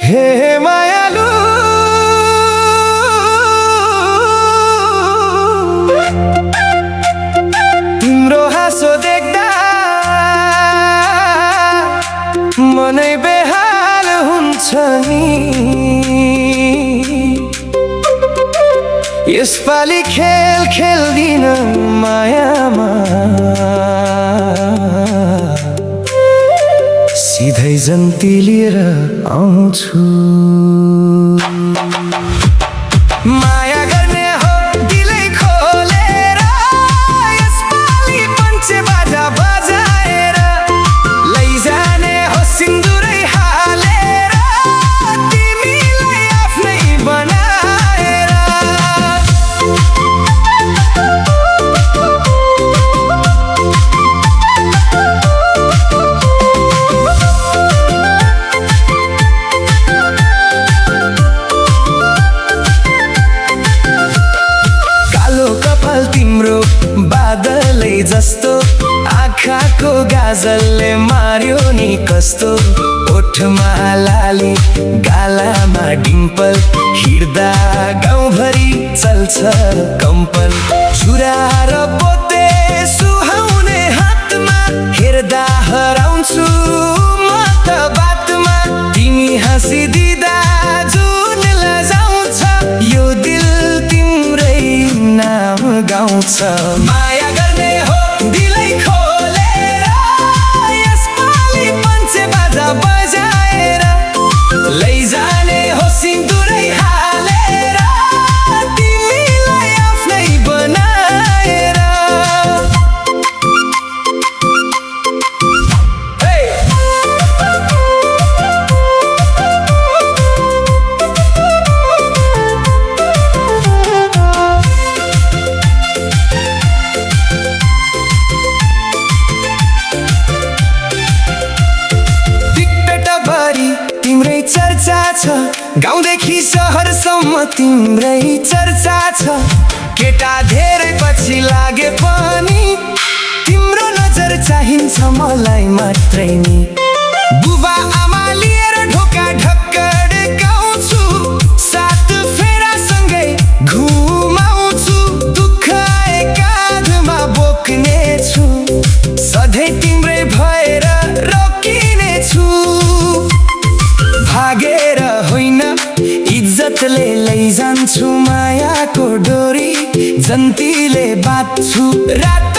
हे मायालु तिम्रो हाँसो देख्दा मनै बेहाल हुन्छ नि। यसपालि खेल खेल्दिन मायामा, सिधै जन्ती लिएर आउँछु। माया गर्ने हो दिलै खोलेर, यसपालि पञ्चे बाजा बजाएर लैजाने हो सिन्दुरै हालेर, तिमीलाई आफ्नै बनाएर। तिम्रो बादलै जस्तो आँखाको गाजलले मार्यो नि कस्तो। ओठमा लाली गालामा डिम्पल, हिँड्दा गाउँभरि चल्छ कम्पल। छुरा र पोते सुहाउने हातमा, हेर्दा हराउँछु म त बातमा। तिमी हाँसिदिँदा जुन लजाउँछ, यो दिल तिम्रै नाम गाउँछ। माया गर्ने हो दिलै खोलेर, यसपालि पञ्चे बाजा बजाएर लैजाने हो सिन्दुरै हालेर, तिमीलाई आफ्नै बनाएर। तिम्रै चर्चा छ, गाउँदेखि सहरसम्म तिम्रै चर्चा छ। केटा धेरै पछि लागे पनि तिम्रो नजर चाहिन्छ मलाई मात्रै नि। बुबा आमा लिएर ढोका ढक्कड गाउँछु, सात फेरासँगै घुमाउँछु। दुःख एकाधमा बोक्नेछु, सधैँ तिम्रै भएर रोकिनेछु। भागेर होइन इज्जतले लैजान्छु मायाको डोरी, जन्तीले बाँध्छु रात